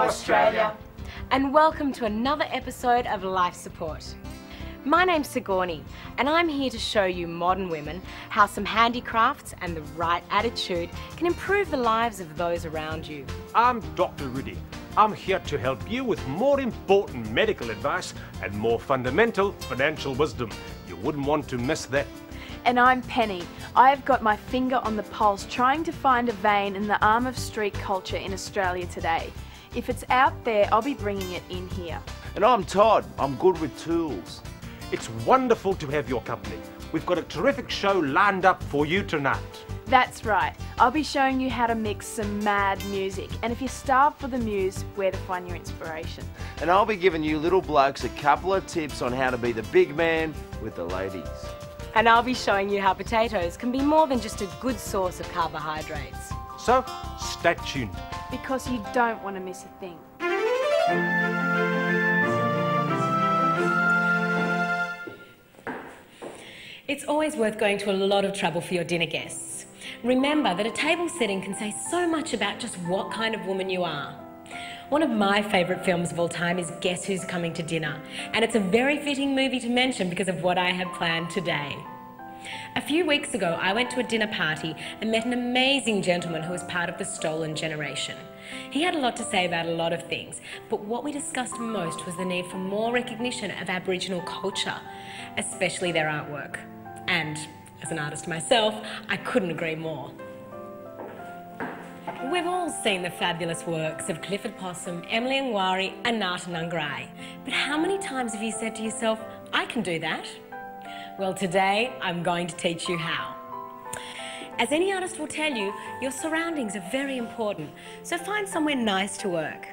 Australia. And welcome to another episode of Life Support. My name's Sigourney, and I'm here to show you modern women how some handicrafts and the right attitude can improve the lives of those around you. I'm Dr. Rudy. I'm here to help you with more important medical advice and more fundamental financial wisdom. You wouldn't want to miss that. And I'm Penny. I've got my finger on the pulse trying to find a vein in the arm of street culture in Australia today. If it's out there, I'll be bringing it in here. And I'm Todd. I'm good with tools. It's wonderful to have your company. We've got a terrific show lined up for you tonight. That's right. I'll be showing you how to mix some mad music. And if you're starved for the muse, where to find your inspiration. And I'll be giving you little blokes a couple of tips on how to be the big man with the ladies. And I'll be showing you how potatoes can be more than just a good source of carbohydrates. So, stay tuned. Because you don't want to miss a thing. It's always worth going to a lot of trouble for your dinner guests. Remember that a table setting can say so much about just what kind of woman you are. One of my favourite films of all time is Guess Who's Coming to Dinner, and it's a very fitting movie to mention because of what I have planned today. A few weeks ago, I went to a dinner party and met an amazing gentleman who was part of the Stolen Generation. He had a lot to say about a lot of things, but what we discussed most was the need for more recognition of Aboriginal culture, especially their artwork. And as an artist myself, I couldn't agree more. We've all seen the fabulous works of Clifford Possum, Emily Ngwari and Ngata Nungarai, but how many times have you said to yourself, I can do that? Well, today I'm going to teach you how. As any artist will tell you, your surroundings are very important, so find somewhere nice to work.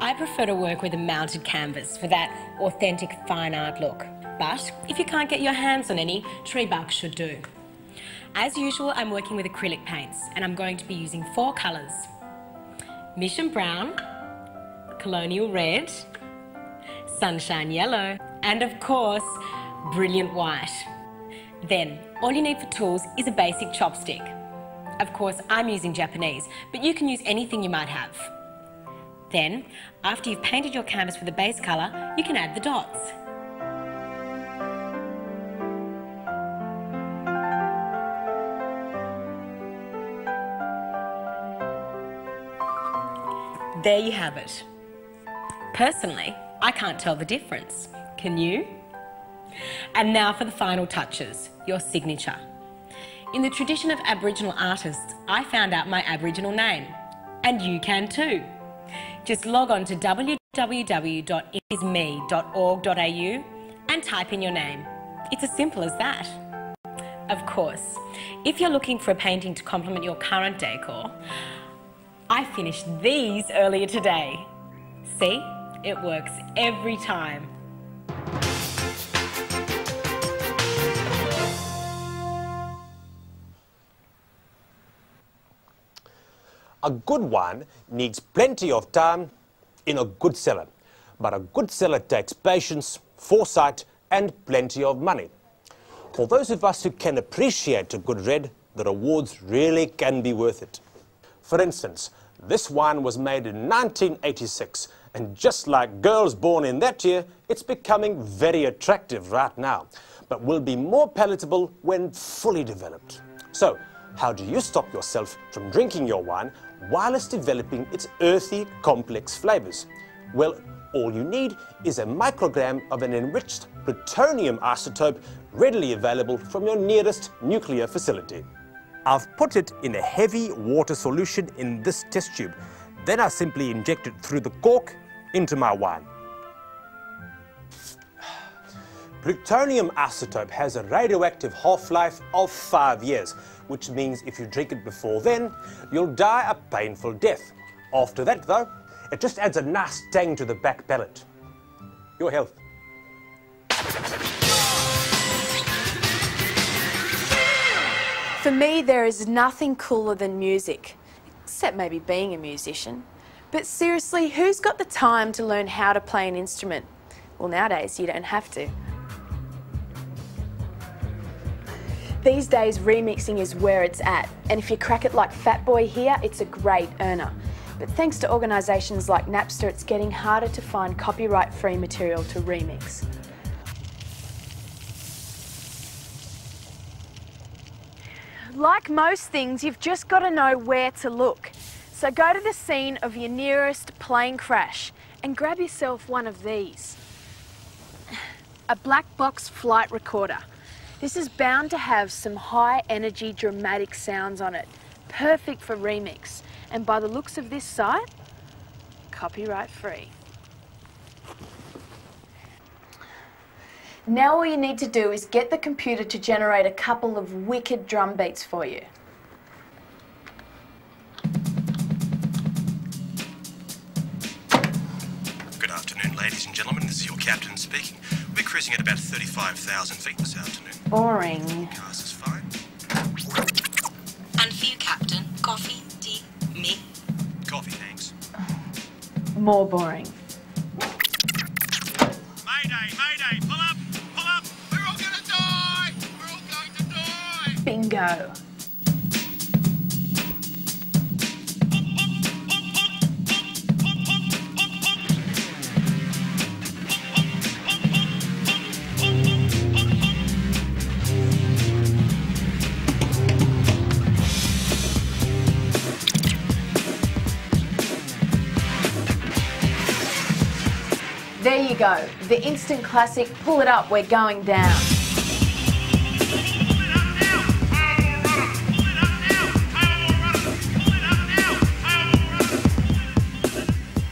I prefer to work with a mounted canvas for that authentic fine art look, but if you can't get your hands on any, tree bark should do. As usual, I'm working with acrylic paints, and I'm going to be using 4 colours: Mission Brown, Colonial Red, Sunshine Yellow, and of course, Brilliant White. Then, all you need for tools is a basic chopstick. Of course, I'm using Japanese, but you can use anything you might have. Then, after you've painted your canvas with the base colour, you can add the dots. There you have it. Personally, I can't tell the difference. Can you? And now for the final touches, your signature. In the tradition of Aboriginal artists, I found out my Aboriginal name. And you can too. Just log on to www.itisme.org.au and type in your name. It's as simple as that. Of course, if you're looking for a painting to complement your current decor, I finished these earlier today. See? It works every time. A good wine needs plenty of time in a good cellar, but a good cellar takes patience, foresight and plenty of money. For those of us who can appreciate a good red, the rewards really can be worth it. For instance, this wine was made in 1986, and just like girls born in that year, it's becoming very attractive right now, but will be more palatable when fully developed. So, how do you stop yourself from drinking your wine while it's developing its earthy, complex flavours? Well, all you need is a microgram of an enriched plutonium isotope readily available from your nearest nuclear facility. I've put it in a heavy water solution in this test tube. Then I simply inject it through the cork into my wine. Plutonium isotope has a radioactive half-life of 5 years, which means if you drink it before then, you'll die a painful death. After that, though, it just adds a nice tang to the back palate. Your health. For me, there is nothing cooler than music, except maybe being a musician. But seriously, who's got the time to learn how to play an instrument? Well, nowadays, you don't have to. These days, remixing is where it's at, and if you crack it like Fatboy here, it's a great earner. But thanks to organisations like Napster, it's getting harder to find copyright-free material to remix. Like most things, you've just got to know where to look. So go to the scene of your nearest plane crash and grab yourself one of these. A black box flight recorder. This is bound to have some high energy dramatic sounds on it. Perfect for remix. And by the looks of this site, copyright free. Now all you need to do is get the computer to generate a couple of wicked drum beats for you. Good afternoon, ladies and gentlemen. This is your captain speaking. We're cruising at about 35,000 feet this afternoon. Boring. Cast is fine. And for you, Captain, coffee, tea, me? Coffee, thanks. More boring. Mayday, mayday, pull up, pull up. We're all gonna die. We're all going to die. Bingo. There you go, the instant classic, Pull It Up, We're Going Down.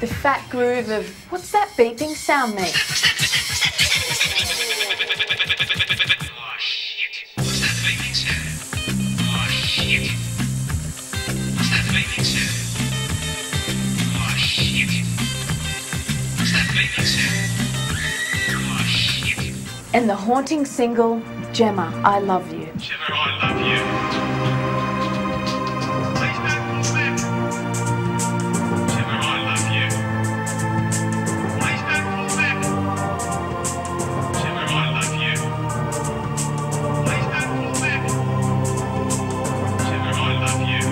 The fat groove of, what's that beeping sound mean? Oh shit. What's that beeping sound? Oh shit. What's that beeping sound? Oh shit. What's that beeping sound? Oh shit. And the haunting single, Gemma, I Love You. Gemma, I love you. Please don't pull back. Gemma, I love you. Please don't pull back. Gemma, I love you. Please don't pull back. Gemma, I love you.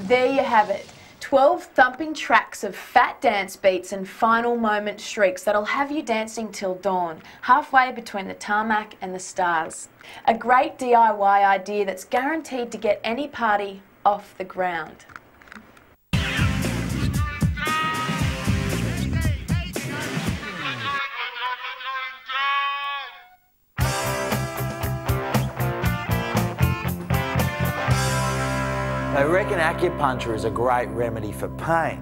There you have it. 12 thumping tracks of fat dance beats and final moment shrieks that'll have you dancing till dawn, halfway between the tarmac and the stars. A great DIY idea that's guaranteed to get any party off the ground. They reckon acupuncture is a great remedy for pain,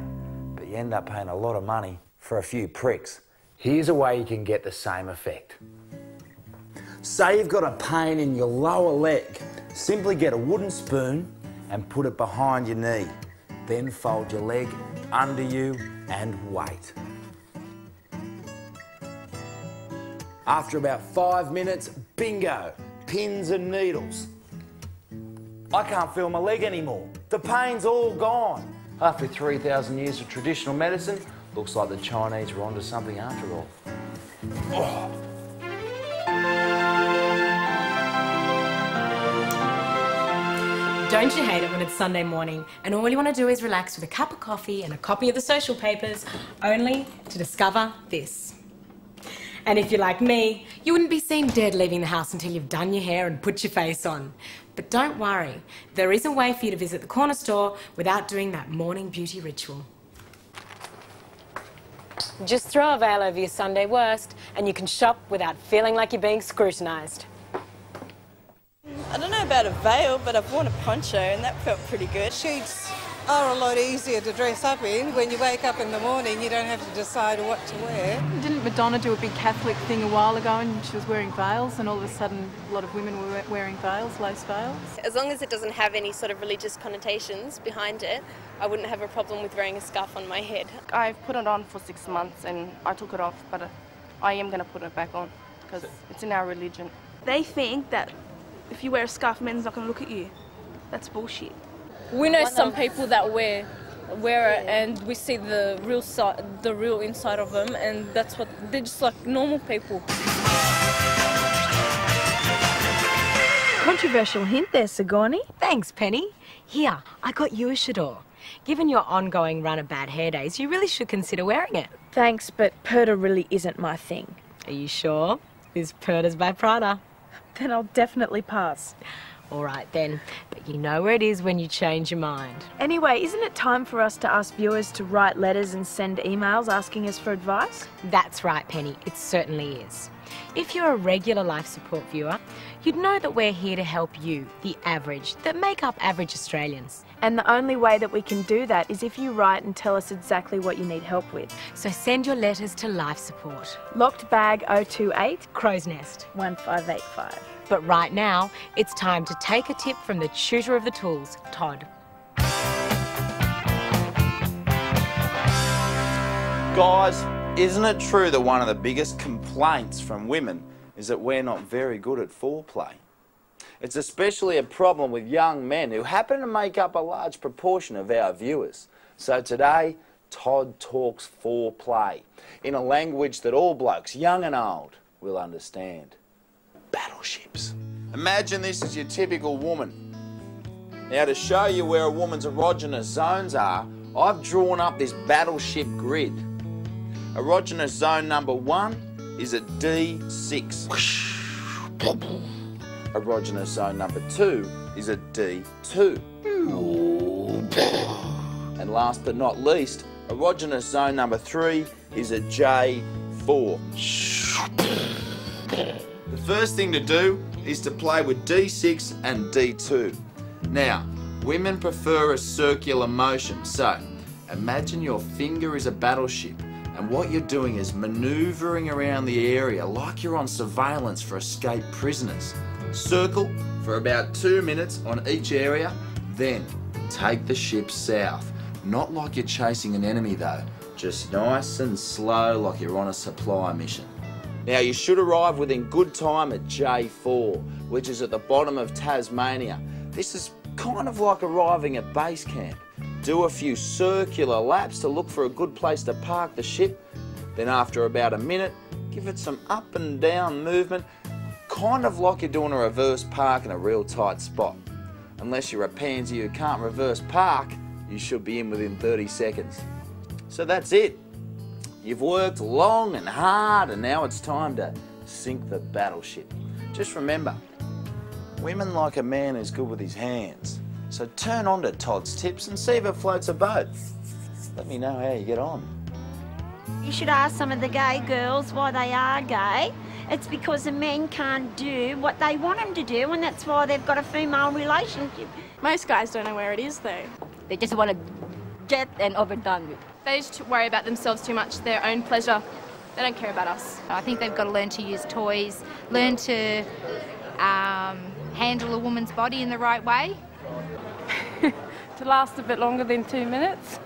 but you end up paying a lot of money for a few pricks. Here's a way you can get the same effect. Say you've got a pain in your lower leg. Simply get a wooden spoon and put it behind your knee. Then fold your leg under you and wait. After about 5 minutes, bingo, pins and needles. I can't feel my leg anymore. The pain's all gone. After 3,000 years of traditional medicine, looks like the Chinese were onto something after all. Oh. Don't you hate it when it's Sunday morning and all you want to do is relax with a cup of coffee and a copy of the social papers, only to discover this? And if you're like me, you wouldn't be seen dead leaving the house until you've done your hair and put your face on. But don't worry, there is a way for you to visit the corner store without doing that morning beauty ritual. Just throw a veil over your Sunday worst and you can shop without feeling like you're being scrutinised. I don't know about a veil, but I've worn a poncho and that felt pretty good. Sheets are a lot easier to dress up in. When you wake up in the morning, you don't have to decide what to wear. Didn't Madonna do a big Catholic thing a while ago and she was wearing veils and all of a sudden a lot of women were wearing veils, lace veils? As long as it doesn't have any sort of religious connotations behind it, I wouldn't have a problem with wearing a scarf on my head. I've put it on for 6 months and I took it off, but I am going to put it back on because it's in our religion. They think that if you wear a scarf, men's not going to look at you. That's bullshit. We know some people that wear it, and we see the real inside of them, and that's what they're just like normal people. Controversial hint there, Sigourney. Thanks, Penny. Here, I got you a chador. Given your ongoing run of bad hair days, you really should consider wearing it. Thanks, but Purta really isn't my thing. Are you sure? This Purta's by Prada. Then I'll definitely pass. All right then, but you know where it is when you change your mind. Anyway, isn't it time for us to ask viewers to write letters and send emails asking us for advice? That's right, Penny. It certainly is. If you're a regular life support viewer, you'd know that we're here to help you, the average, that make up average Australians. And the only way that we can do that is if you write and tell us exactly what you need help with. So send your letters to Life Support. Locked Bag 028 Crow's Nest 1585. But right now, it's time to take a tip from the tutor of the tools, Todd. Guys, isn't it true that one of the biggest complaints from women is that we're not very good at foreplay? It's especially a problem with young men who happen to make up a large proportion of our viewers. So today, Todd talks foreplay in a language that all blokes, young and old, will understand. Battleships. Imagine this is your typical woman. Now, to show you where a woman's erogenous zones are, I've drawn up this battleship grid. Erogenous zone number 1 is at D6. Erogenous zone number 2 is at D2. And last but not least, erogenous zone number 3 is at J4. The first thing to do is to play with D6 and D2. Now, women prefer a circular motion, so imagine your finger is a battleship and what you're doing is manoeuvring around the area like you're on surveillance for escaped prisoners. Circle for about 2 minutes on each area, then take the ship south. Not like you're chasing an enemy though, just nice and slow like you're on a supply mission. Now you should arrive within good time at J4, which is at the bottom of Tasmania. This is kind of like arriving at base camp. Do a few circular laps to look for a good place to park the ship. Then after about a minute, give it some up and down movement, kind of like you're doing a reverse park in a real tight spot. Unless you're a pansy who can't reverse park, you should be in within 30 seconds. So that's it. You've worked long and hard and now it's time to sink the battleship. Just remember, women like a man who's good with his hands. So turn on to Todd's tips and see if it floats a boat. Let me know how you get on. You should ask some of the gay girls why they are gay. It's because the men can't do what they want them to do, and that's why they've got a female relationship. Most guys don't know where it is, though. They just want to get and overdone with. They just worry about themselves too much, their own pleasure. They don't care about us. I think they've got to learn to use toys, learn to handle a woman's body in the right way. To last a bit longer than 2 minutes.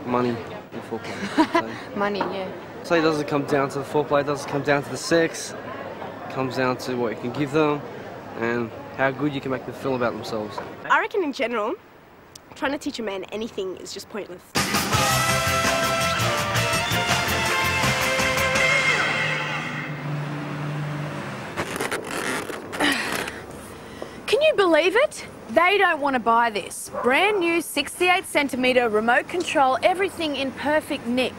Money and foreplay. Money, yeah. So it doesn't come down to the foreplay, it doesn't come down to the sex. It comes down to what you can give them and how good you can make them feel about themselves. I reckon in general, trying to teach a man anything is just pointless. Can you believe it? They don't want to buy this. Brand new 68cm remote control, everything in perfect nick.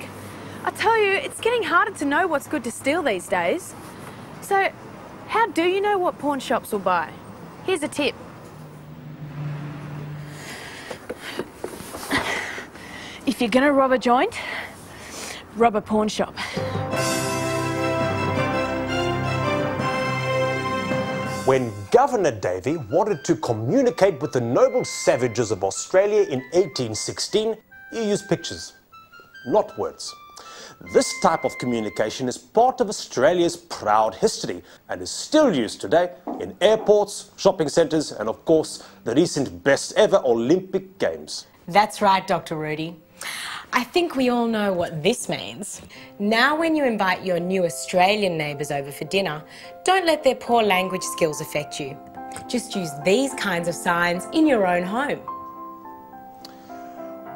I tell you, it's getting harder to know what's good to steal these days. So, how do you know what pawn shops will buy? Here's a tip. If you're gonna rob a joint, rob a pawn shop. When Governor Davey wanted to communicate with the noble savages of Australia in 1816, he used pictures, not words. This type of communication is part of Australia's proud history and is still used today in airports, shopping centres and of course the recent best ever Olympic Games. That's right, Dr. Rudy. I think we all know what this means. Now when you invite your new Australian neighbours over for dinner, don't let their poor language skills affect you. Just use these kinds of signs in your own home.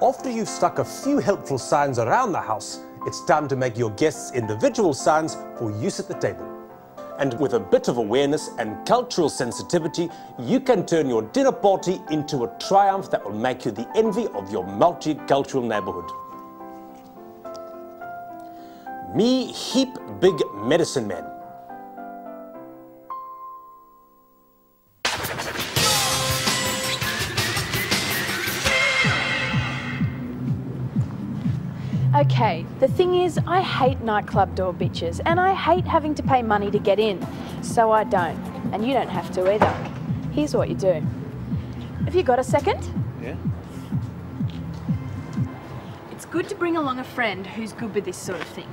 After you've stuck a few helpful signs around the house, it's time to make your guests individual signs for use at the table. And with a bit of awareness and cultural sensitivity, you can turn your dinner party into a triumph that will make you the envy of your multicultural neighborhood. Me heap big medicine man. Okay, the thing is, I hate nightclub door bitches, and I hate having to pay money to get in, so I don't. And you don't have to either. Here's what you do. Have you got a second? Yeah. It's good to bring along a friend who's good with this sort of thing.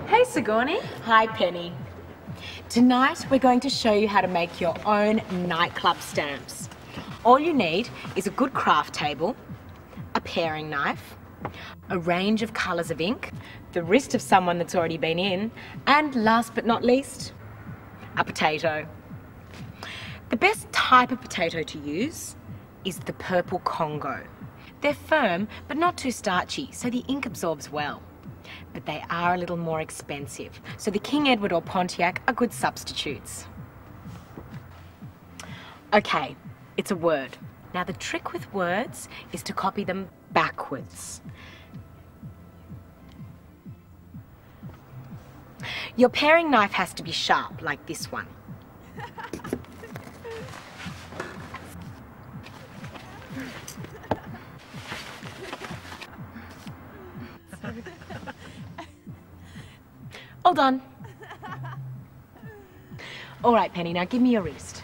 Hey, Sigourney. Hi, Penny. Tonight, we're going to show you how to make your own nightclub stamps. All you need is a good craft table, a paring knife, a range of colours of ink, the wrist of someone that's already been in, and last but not least, a potato. The best type of potato to use is the purple Congo. They're firm but not too starchy, so the ink absorbs well. But they are a little more expensive, so the King Edward or Pontiac are good substitutes. Okay, it's a word. Now the trick with words is to copy them backwards. Your paring knife has to be sharp, like this one. All done. All right, Penny, now give me your wrist.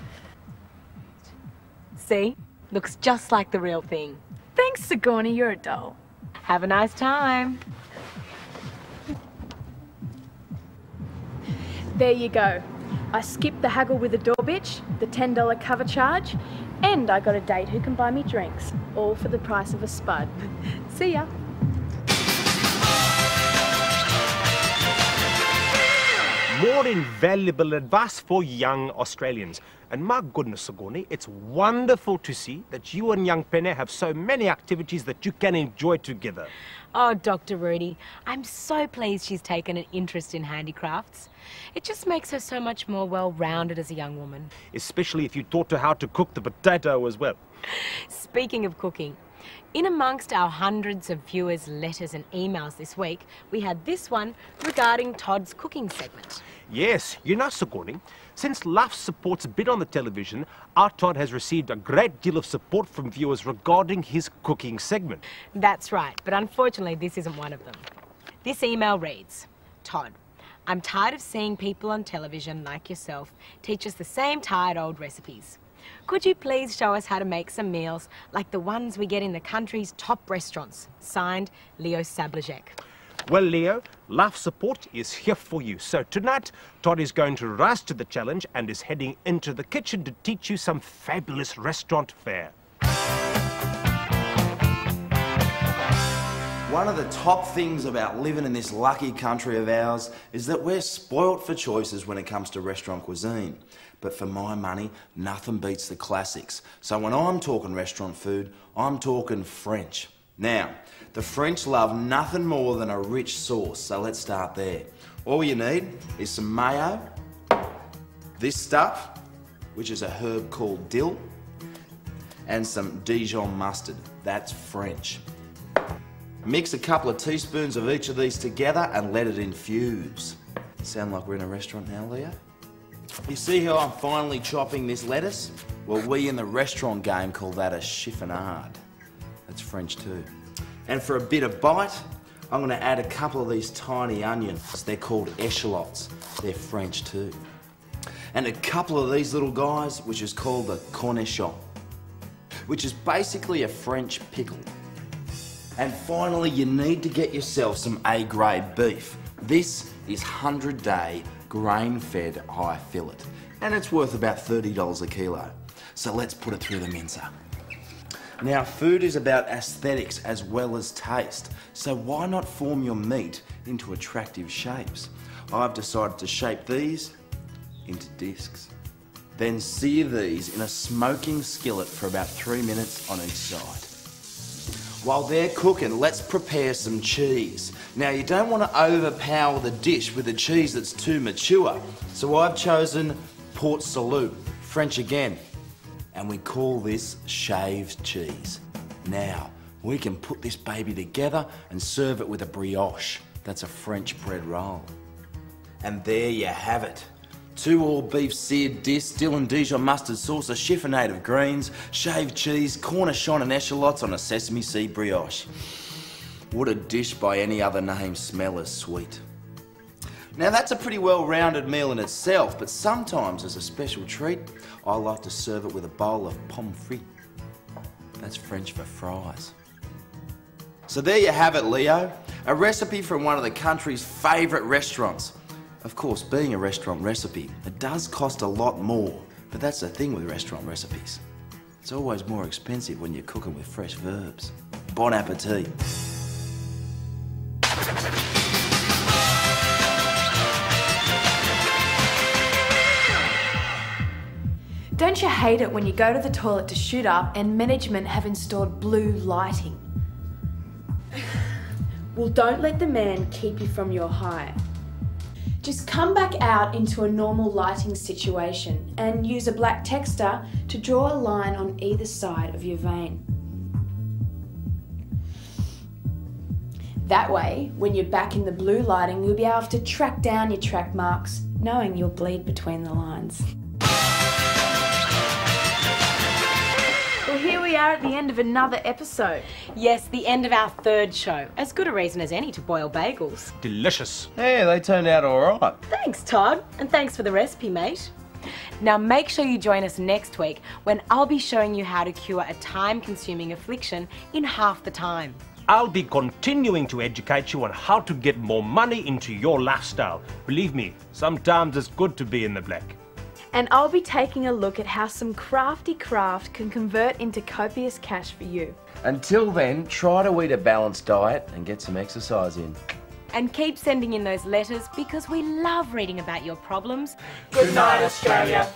See? Looks just like the real thing. Thanks, Sigourney, you're a doll. Have a nice time. There you go. I skipped the haggle with the door bitch, the $10 cover charge, and I got a date who can buy me drinks, all for the price of a spud. See ya. More invaluable advice for young Australians. And my goodness, Sigourney, it's wonderful to see that you and young Penny have so many activities that you can enjoy together. Oh, Dr. Rudy, I'm so pleased she's taken an interest in handicrafts. It just makes her so much more well-rounded as a young woman. Especially if you taught her how to cook the potato as well. Speaking of cooking, in amongst our hundreds of viewers' letters and emails this week, we had this one regarding Todd's cooking segment. Yes, you know, Sigourney, since Life Support's been on the television, our Todd has received a great deal of support from viewers regarding his cooking segment. That's right, but unfortunately this isn't one of them. This email reads, Todd, I'm tired of seeing people on television like yourself teach us the same tired old recipes. Could you please show us how to make some meals like the ones we get in the country's top restaurants? Signed, Leo Sablajek. Well, Leo, Life Support is here for you. So tonight, Todd is going to rise to the challenge and is heading into the kitchen to teach you some fabulous restaurant fare. One of the top things about living in this lucky country of ours is that we're spoilt for choices when it comes to restaurant cuisine. But for my money, nothing beats the classics. So when I'm talking restaurant food, I'm talking French. Now, the French love nothing more than a rich sauce, so let's start there. All you need is some mayo, this stuff, which is a herb called dill, and some Dijon mustard. That's French. Mix a couple of teaspoons of each of these together and let it infuse. Sound like we're in a restaurant now, Leo? You see how I'm finely chopping this lettuce? Well, we in the restaurant game call that a chiffonade. That's French too. And for a bit of bite, I'm going to add a couple of these tiny onions. They're called echallots. They're French too. And a couple of these little guys, which is called the cornichon, which is basically a French pickle. And finally, you need to get yourself some A-grade beef. This is 100-day grain-fed high fillet, and it's worth about $30 a kilo. So let's put it through the mincer. Now, food is about aesthetics as well as taste, so why not form your meat into attractive shapes? I've decided to shape these into discs. Then sear these in a smoking skillet for about 3 minutes on each side. While they're cooking, let's prepare some cheese. Now, you don't want to overpower the dish with a cheese that's too mature. So I've chosen Port Salut, French again. And we call this shaved cheese. Now, we can put this baby together and serve it with a brioche. That's a French bread roll. And there you have it. 2 all-beef seared discs, dill and Dijon mustard sauce, a chiffonade of greens, shaved cheese, cornichon and echallots on a sesame seed brioche. Would a dish by any other name smell as sweet? Now that's a pretty well-rounded meal in itself, but sometimes as a special treat, I like to serve it with a bowl of pommes frites. That's French for fries. So there you have it, Leo. A recipe from one of the country's favourite restaurants. Of course, being a restaurant recipe, it does cost a lot more, but that's the thing with restaurant recipes. It's always more expensive when you're cooking with fresh verbs. Bon appetit. Don't you hate it when you go to the toilet to shoot up and management have installed blue lighting? Well, don't let the man keep you from your high. Just come back out into a normal lighting situation and use a black texter to draw a line on either side of your vein. That way, when you're back in the blue lighting, you'll be able to track down your track marks, knowing you'll bleed between the lines. Well, here we are at the end of another episode. Yes, the end of our 3rd show. As good a reason as any to boil bagels. Delicious. Yeah, they turned out all right. Thanks, Todd. And thanks for the recipe, mate. Now make sure you join us next week when I'll be showing you how to cure a time-consuming affliction in half the time. I'll be continuing to educate you on how to get more money into your lifestyle. Believe me, sometimes it's good to be in the black. And I'll be taking a look at how some crafty craft can convert into copious cash for you. Until then, try to eat a balanced diet and get some exercise in. And keep sending in those letters because we love reading about your problems. Good night, Australia.